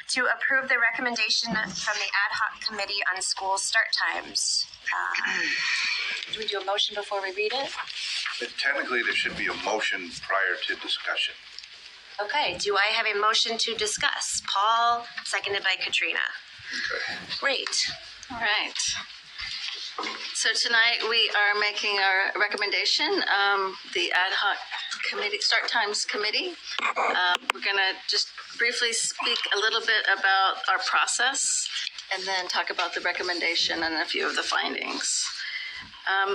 To approve the recommendation from the ad hoc committee on school start times. Do we do a motion before we read it? Technically, there should be a motion prior to discussion. Okay, do I have a motion to discuss? Paul, seconded by Katrina. Okay. Great. All right. So tonight we are making our recommendation, the ad hoc committee, start times committee. We're going to just briefly speak a little bit about our process and then talk about the recommendation and a few of the findings.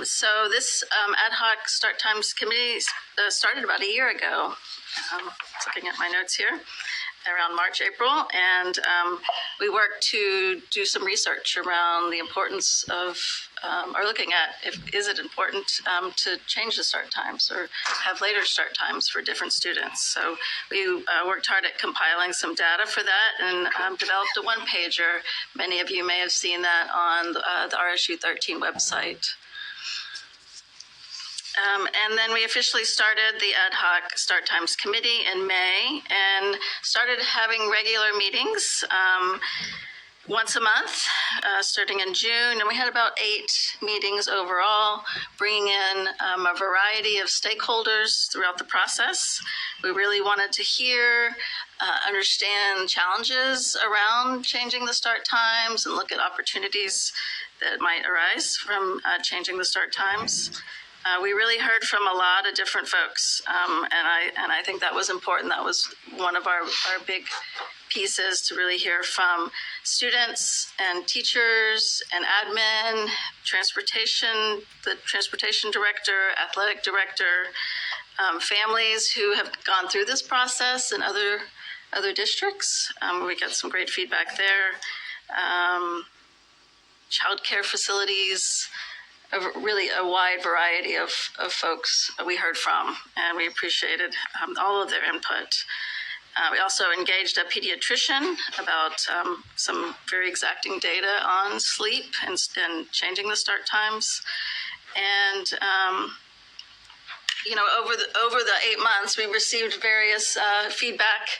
So this ad hoc start times committee started about a year ago. Looking at my notes here, around March, April, and we worked to do some research around the importance of, or looking at is it important to change the start times or have later start times for different students. So we worked hard at compiling some data for that and developed a one-pager. Many of you may have seen that on the RSU13 website. And then we officially started the ad hoc start times committee in May and started having regular meetings once a month, starting in June. And we had about 8 meetings overall, bringing in a variety of stakeholders throughout the process. We really wanted to hear, understand challenges around changing the start times and look at opportunities that might arise from changing the start times. We really heard from a lot of different folks, and I think that was important. That was one of our big pieces, to really hear from students and teachers and admin, transportation, the transportation director, athletic director, families who have gone through this process in other districts. We got some great feedback there. Childcare facilities. Really a wide variety of folks we heard from, and we appreciated all of their input. We also engaged a pediatrician about some very exacting data on sleep and changing the start times. And over the 8 months, we received various feedback,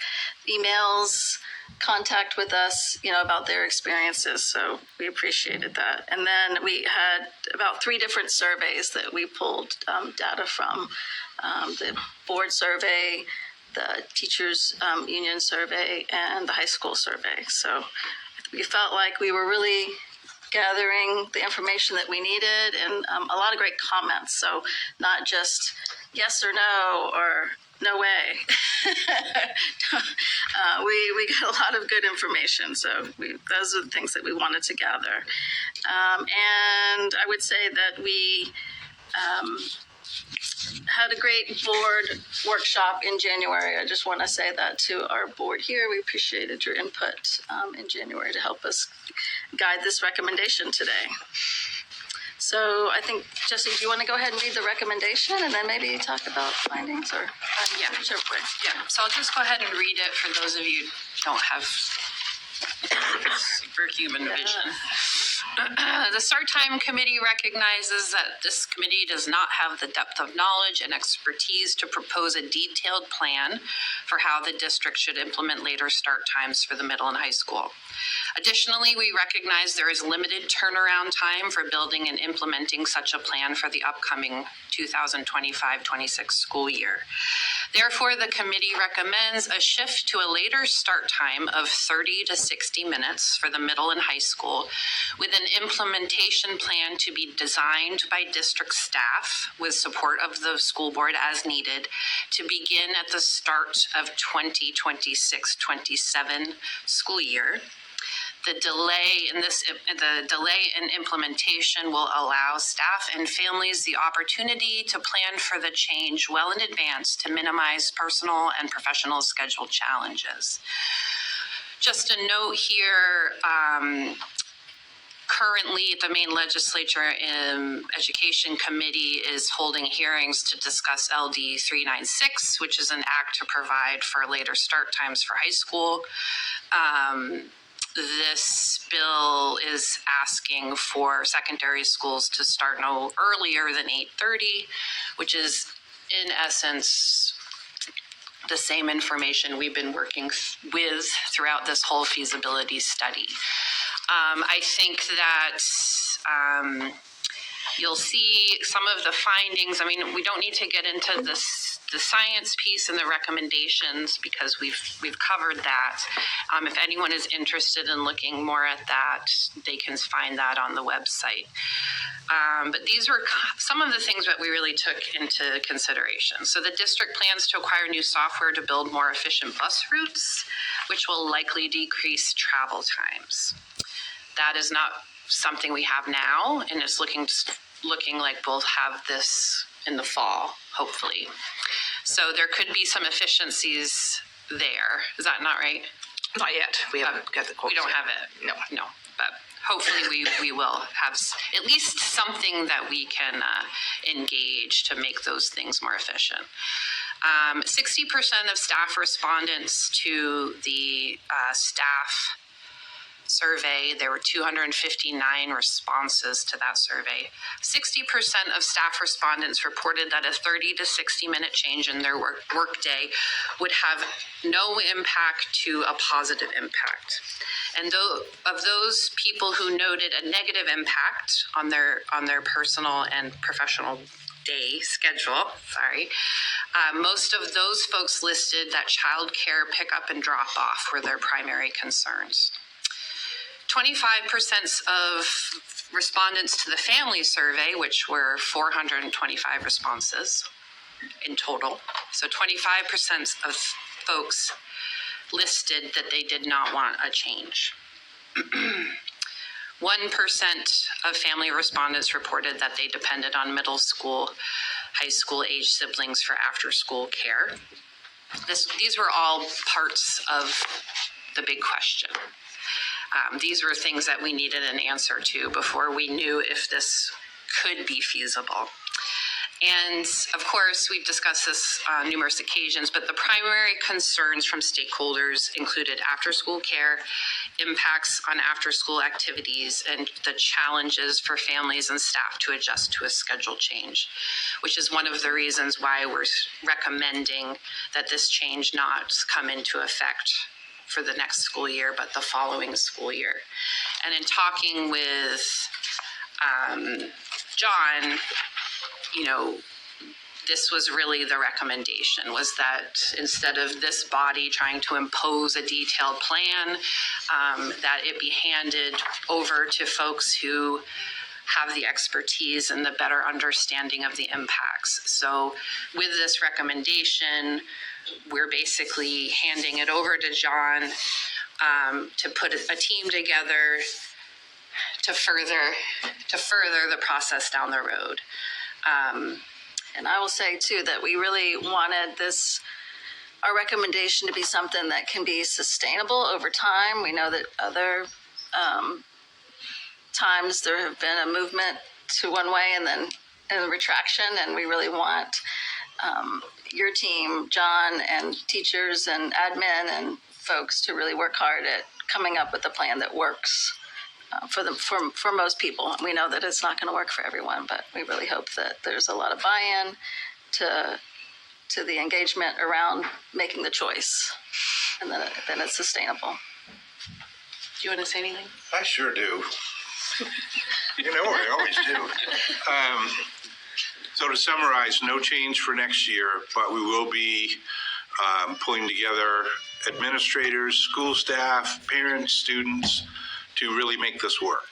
emails, contact with us, about their experiences. So we appreciated that. And then we had about 3 different surveys that we pulled data from, the board survey, the teachers union survey, and the high school survey. So we felt like we were really gathering the information that we needed, and a lot of great comments. So not just yes or no or no way. We got a lot of good information, so those are the things that we wanted to gather. And I would say that we had a great board workshop in January. I just want to say that to our board here. We appreciated your input in January to help us guide this recommendation today. So I think, Jesse, do you want to go ahead and read the recommendation and then maybe talk about findings, or? Yeah. Whichever way. Yeah, so I'll just go ahead and read it for those of you who don't have superhuman vision. The Start Time Committee recognizes that this committee does not have the depth of knowledge and expertise to propose a detailed plan for how the district should implement later start times for the middle and high school. Additionally, we recognize there is limited turnaround time for building and implementing such a plan for the upcoming 2025-26 school year. Therefore, the committee recommends a shift to a later start time of 30 to 60 minutes for the middle and high school, with an implementation plan to be designed by district staff with support of the school board as needed to begin at the start of 2026-27 school year. The delay in implementation will allow staff and families the opportunity to plan for the change well in advance to minimize personal and professional schedule challenges. Just a note here, currently the Maine Legislature Education Committee is holding hearings to discuss LD 396, which is an act to provide for later start times for high school. This bill is asking for secondary schools to start no earlier than 8:30, which is in essence the same information we've been working with throughout this whole feasibility study. I think that you'll see some of the findings. I mean, we don't need to get into the science piece and the recommendations because we've covered that. If anyone is interested in looking more at that, they can find that on the website. But these were some of the things that we really took into consideration. So the district plans to acquire new software to build more efficient bus routes, which will likely decrease travel times. That is not something we have now, and it's looking like we'll have this in the fall, hopefully. So there could be some efficiencies there. Is that not right? Not yet. We haven't got the quotes. We don't yet. have it. No. But hopefully we will have at least something that we can engage to make those things more efficient. 60% of staff respondents to the staff survey, there were 259 responses to that survey. 60% of staff respondents reported that a 30 to 60 minute change in their work day would have no impact to a positive impact. And of those people who noted a negative impact on their personal and professional day schedule, most of those folks listed that childcare pickup and drop off were their primary concerns. 25% of respondents to the family survey, which were 425 responses in total. So 25% of folks listed that they did not want a change. 1% of family respondents reported that they depended on middle school, high school age siblings for after school care. These were all parts of the big question. These were things that we needed an answer to before we knew if this could be feasible. And of course, we've discussed this on numerous occasions, but the primary concerns from stakeholders included after-school care, impacts on after-school activities, and the challenges for families and staff to adjust to a schedule change, which is one of the reasons why we're recommending that this change not come into effect for the next school year, but the following school year. And in talking with John, this was really the recommendation, was that instead of this body trying to impose a detailed plan, that it be handed over to folks who have the expertise and the better understanding of the impacts. So with this recommendation, we're basically handing it over to John to put a team together to further the process down the road. And I will say too that we really wanted our recommendation to be something that can be sustainable over time. We know that other times there have been a movement to one way and then a retraction, and we really want your team, John, and teachers and admin and folks to really work hard at coming up with a plan that works for most people. We know that it's not going to work for everyone, but we really hope that there's a lot of buy-in to the engagement around making the choice, and then it's sustainable. Do you want to say anything? I sure do. I always do. So to summarize, no change for next year, but we will be pulling together administrators, school staff, parents, students to really make this work.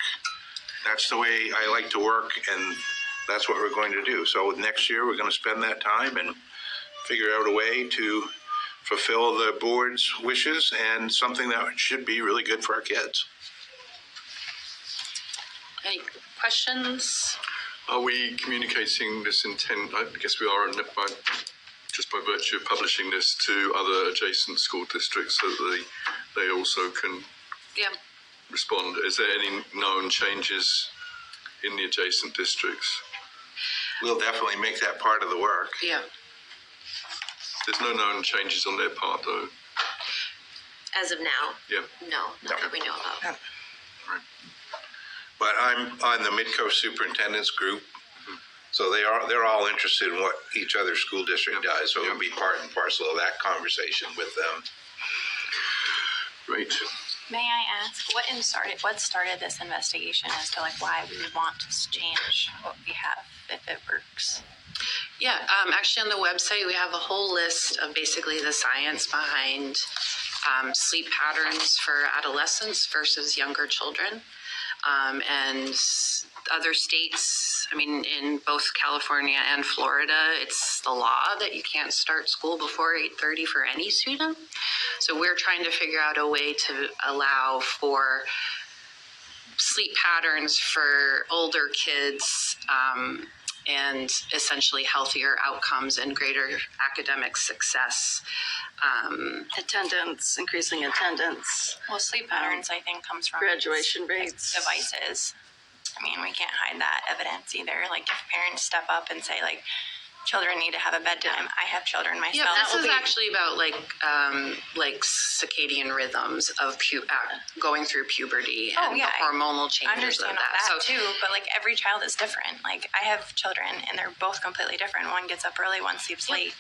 That's the way I like to work, and that's what we're going to do. So next year, we're going to spend that time and figure out a way to fulfill the board's wishes and something that should be really good for our kids. Any questions? Are we communicating this intent? I guess we are, just by virtue of publishing this to other adjacent school districts so that they also can respond. Is there any known changes in the adjacent districts? We'll definitely make that part of the work. Yeah. There's no known changes on their part, though. As of now? Yeah. No, not that we know about. But I'm on the Midcoast Superintendent's group, So they're all interested in what each other school district does, so it'll be part and parcel of that conversation with them. Great. May I ask, what started this investigation as to like why we would want to change what we have if it works? Yeah, actually on the website, we have a whole list of basically the science behind sleep patterns for adolescents versus younger children. And other states, I mean, in both California and Florida, it's the law that you can't start school before 8:30 for any student. So we're trying to figure out a way to allow for sleep patterns for older kids, and essentially healthier outcomes and greater academic success. Attendance, increasing attendance, Well, sleep patterns, I think, comes from graduation rates. devices. I mean, we can't hide that evidence either. Like, if parents step up and say, like, children need to have a bedtime. I have children myself. Yeah, this is actually about like circadian rhythms of going through puberty and the hormonal I changes understand of all that. that too, but like every child is different. Like I have children and they're both completely different. One gets up early, one sleeps late.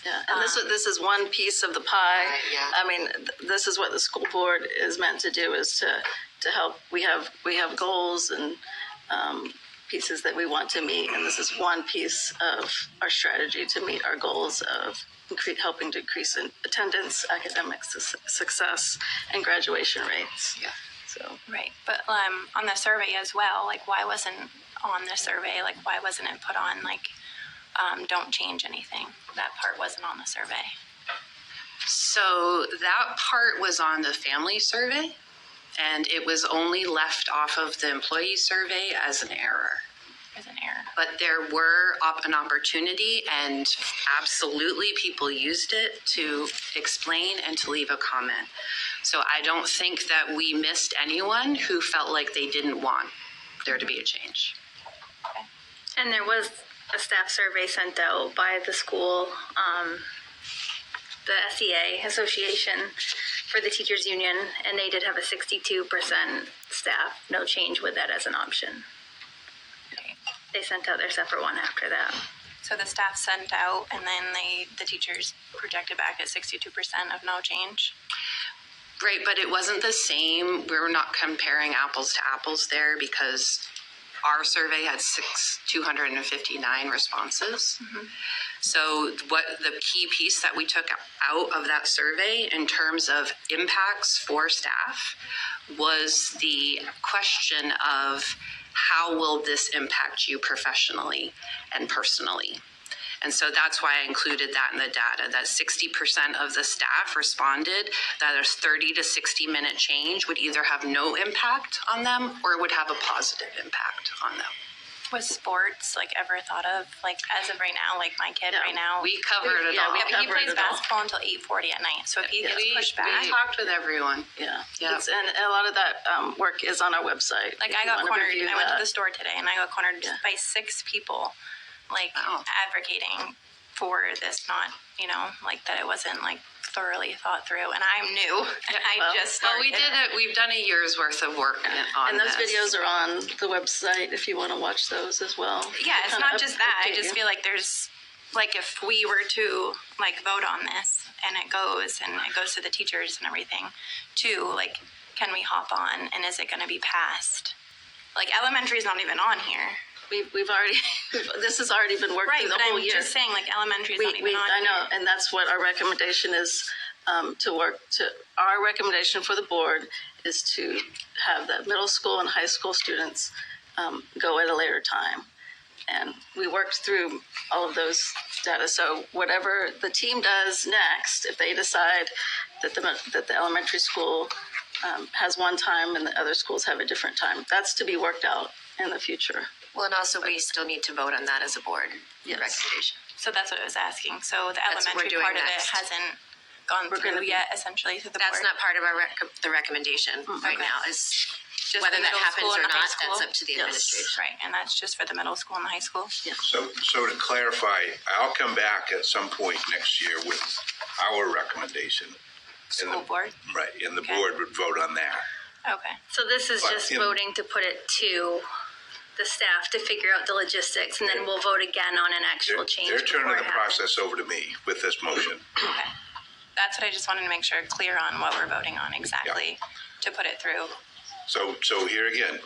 Yeah, and this is one piece of the pie. Right, yeah. I mean, this is what the school board is meant to do, is to help. We have goals and pieces that we want to meet, and this is one piece of our strategy to meet our goals of helping to increase in attendance, academic success, and graduation rates. Yeah. So Right, but on the survey as well, like why wasn't on the survey, like why wasn't it put on like don't change anything? That part wasn't on the survey. So that part was on the family survey, and it was only left off of the employee survey as an error. There's an error. But there were an opportunity, and absolutely people used it to explain and to leave a comment. So I don't think that we missed anyone who felt like they didn't want there to be a change. And there was a staff survey sent out by the school, the SEA Association for the Teachers Union, and they did have a 62% staff, no change with that as an option. They sent out their separate one after that. So the staff sent out, and then the teachers projected back at 62% of no change. Right, but it wasn't the same. We were not comparing apples to apples there because our survey had 259 responses. Mm-hmm. So what the key piece that we took out of that survey in terms of impacts for staff was the question of how will this impact you professionally and personally? And so that's why I included that in the data, that 60% of the staff responded that a 30 to 60 minute change would either have no impact on them or would have a positive impact on them. Was sports like ever thought of, like as of right now, like my kid right now? We covered it all. He plays basketball until 8:40 at night. So if he gets pushed back. We talked with everyone. yeah, Yeah. and a lot of that work is on our website. Like I got cornered. I went to the store today and I got cornered by 6 people, like advocating for this, not, like that it wasn't like thoroughly thought through. And I'm new and I just started. we did it. We've done a year's worth of work on And those this. videos are on the website if you want to watch those as well. Yeah, it's Kinda not just that. I update just you. feel like there's, like if we were to like vote on this and it goes to the teachers and everything too, like can we hop on and is it going to be passed? Like elementary is not even on here. We've already, this has already been worked through the But whole I'm year. just saying like elementary is not even on I know, here. and that's what our recommendation is, our recommendation for the board is to have the middle school and high school students go at a later time. And we worked through all of those data. So whatever the team does next, if they decide that the elementary school has one time and the other schools have a different time, that's to be worked out in the future. Well, and also we still need to vote on that as a board recommendation. So that's what I was asking. So the That's what we're elementary doing part next. of it hasn't gone through yet, essentially, through the That's board. not part of our the recommendation right now. Is Just whether the that middle happens school or and the high not, school? that's up to the administration. Right, and that's just for the middle school and the high school? So to clarify, I'll come back at some point next year with our recommendation. School board? Right, and the Okay. board would vote on that. Okay. So this is But just in- voting to put it to the staff to figure out the logistics, and then we'll vote again on an actual change. They're turning before the it happens. process over to me with this motion. Okay. That's what I just wanted to make sure clear on what we're voting on exactly to put it through. So here again,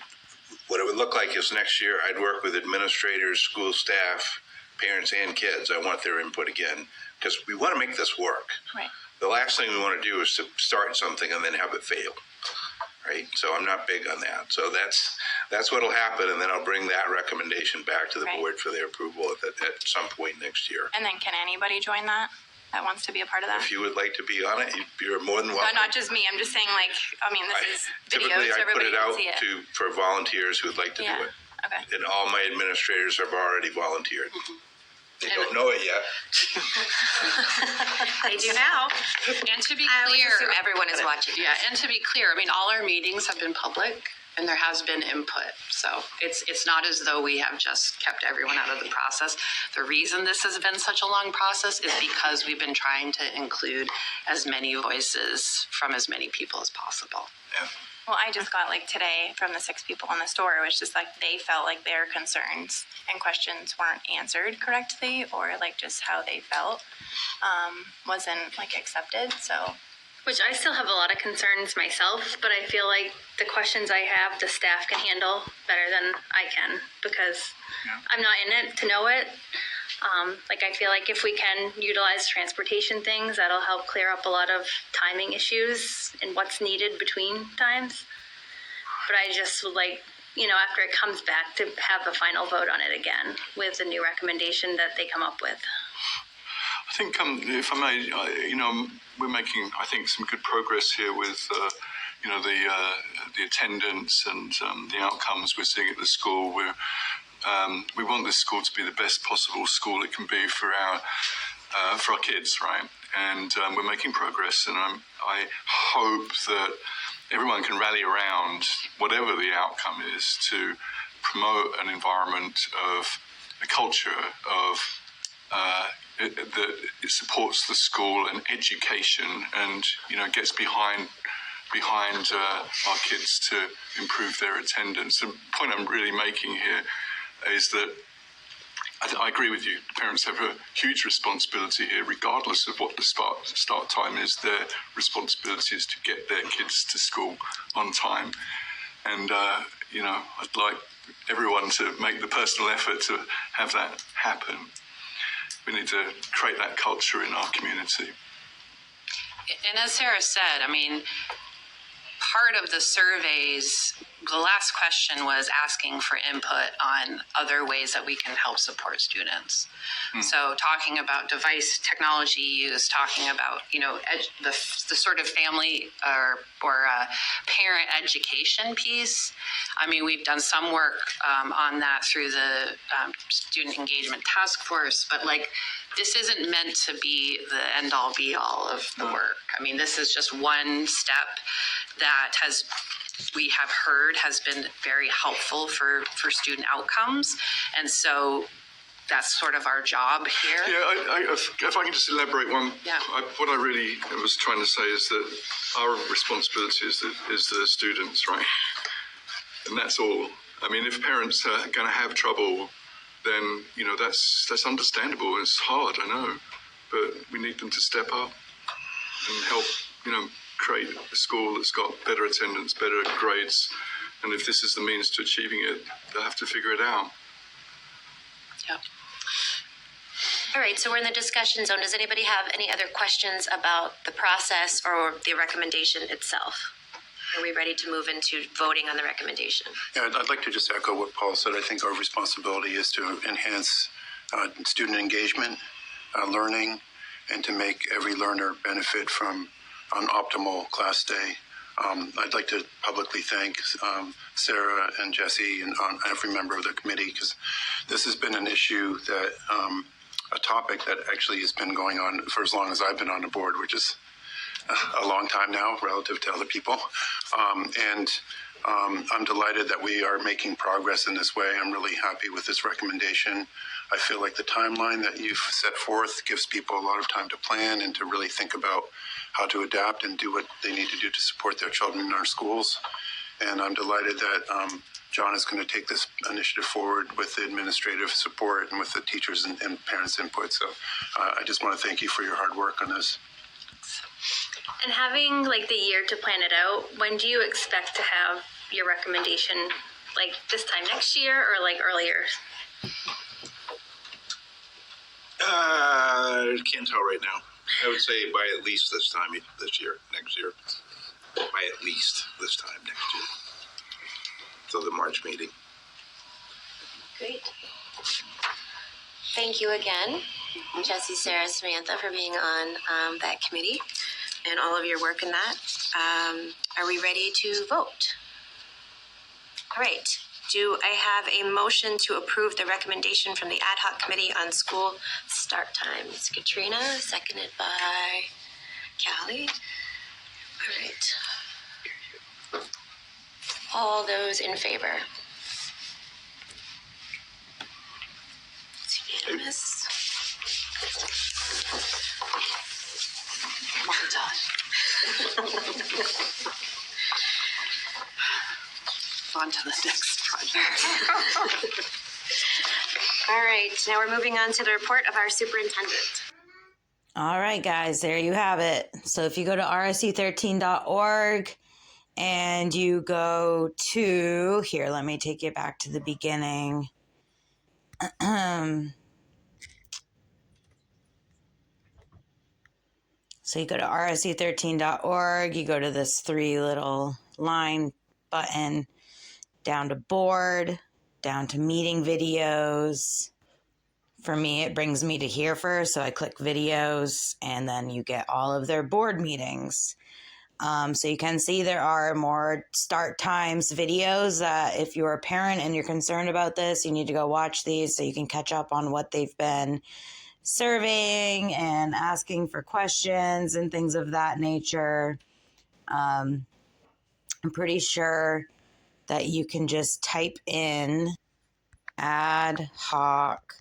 what it would look like is next year I'd work with administrators, school staff, parents, and kids. I want their input again because we want to make this work. Right. The last thing we want to do is to start something and then have it fail, right? So I'm not big on that. So that's what'll happen, and then I'll bring that recommendation back to the Right. board for their approval at some point next year. And then can anybody join that wants to be a part of that? If you would like to be on it, you're more than No, welcome. not just me. I'm just saying, like, I mean, this is Typically, videos, so I put everybody it can out see it. for volunteers who would like to Yeah. do it. Okay. And all my administrators have already volunteered. They don't know it yet. I do now. And to be I always clear, assume everyone is watching. yeah, and to be clear, I mean, all our meetings have been public and there has been input. So it's not as though we have just kept everyone out of the process. The reason this has been such a long process is because we've been trying to include as many voices from as many people as possible. Well, I just got like today from the 6 people in the store. It was just like they felt like their concerns and questions weren't answered correctly, or like just how they felt wasn't like accepted. So Which I still have a lot of concerns myself, but I feel like the questions I have, the staff can handle better than I can because I'm not in it to know it. Like I feel like if we can utilize transportation things, that'll help clear up a lot of timing issues and what's needed between times. But I just would like, after it comes back, to have a final vote on it again with the new recommendation that they come up with. I think, if I may, we're making, I think, some good progress here with, the attendance and the outcomes we're seeing at the school. We want this school to be the best possible school it can be for our kids, right? And we're making progress, and I hope that everyone can rally around whatever the outcome is to promote an environment of a culture of that it supports the school and education, and gets behind our kids to improve their attendance. The point I'm really making here is that I agree with you. Parents have a huge responsibility here, regardless of what the start time is. Their responsibility is to get their kids to school on time, and I'd like everyone to make the personal effort to have that happen. We need to create that culture in our community. And as Sarah said, I mean, part of the surveys, the last question was asking for input on other ways that we can help support students. So talking about device technology use, talking about, the sort of family or parent education piece. I mean, we've done some work on that through the Student Engagement Task Force, but this isn't meant to be the end all be all of the work. I mean, this is just one step that we have heard has been very helpful for student outcomes. And so that's sort of our job here. Yeah, if I can just elaborate one. Yeah. What I really was trying to say is that our responsibility is the students, right? And that's all. I mean, if parents are going to have trouble, then, that's understandable. It's hard, I know. But we need them to step up and help, create a school that's got better attendance, better grades. And if this is the means to achieving it, they'll have to figure it out. Yeah. All right, so we're in the discussion zone. Does anybody have any other questions about the process or the recommendation itself? Are we ready to move into voting on the recommendation? Yeah, I'd like to just echo what Paul said. I think our responsibility is to enhance student engagement, learning, and to make every learner benefit from an optimal class day. I'd like to publicly thank Sarah and Jesse and every member of the committee, because this has been an issue that, a topic that actually has been going on for as long as I've been on the board, which is a long time now relative to other people. I'm delighted that we are making progress in this way. I'm really happy with this recommendation. I feel like the timeline that you've set forth gives people a lot of time to plan and to really think about how to adapt and do what they need to do to support their children in our schools. And I'm delighted that John is going to take this initiative forward with the administrative support and with the teachers and parents' input. So I just want to thank you for your hard work on this. And having like the year to plan it out, when do you expect to have your recommendation? Like this time next year or like earlier? Can't tell right now. I would say by at least this time next year. By at least this time next year. So the March meeting. Great. Thank you again, Jesse, Sarah, Samantha, for being on that committee and all of your work in that. Are we ready to vote? All right. Do I have a motion to approve the recommendation from the ad hoc committee on school start times? Katrina, seconded by Callie. All right. All those in favor? It's unanimous. On to the next project. All right, now we're moving on to the report of our superintendent. All right, guys, there you have it. So if you go to RSU13.org and you go to, here, let me take you back to the beginning. So you go to RSU13.org, you go to this 3 little line button, down to board, down to meeting videos. For me, it brings me to here first, so I click videos, and then you get all of their board meetings. So you can see there are more start times videos that if you're a parent and you're concerned about this, you need to go watch these so you can catch up on what they've been surveying and asking for questions and things of that nature. I'm pretty sure that you can just type in ad hoc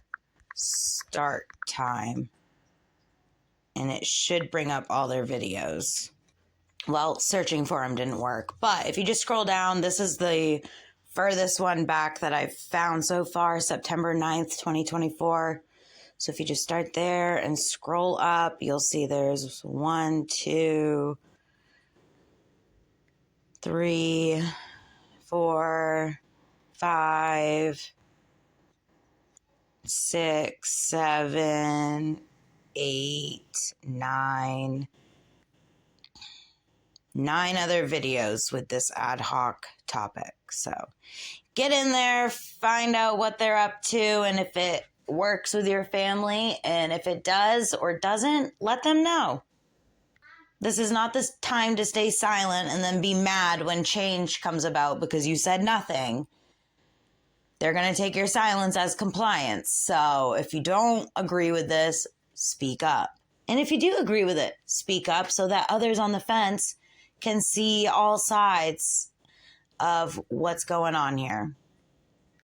start time and it should bring up all their videos. Well, searching for them didn't work, but if you just scroll down, this is the furthest one back that I've found so far, September 9th, 2024. So if you just start there and scroll up, you'll see there's 1, 2, 3, 4, 5, 6, 7, 8, 9. 9 other videos with this ad hoc topic. So get in there, find out what they're up to, and if it works with your family, and if it does or doesn't, let them know. This is not the time to stay silent and then be mad when change comes about because you said nothing. They're going to take your silence as compliance. So if you don't agree with this, speak up. And if you do agree with it, speak up so that others on the fence can see all sides of what's going on here.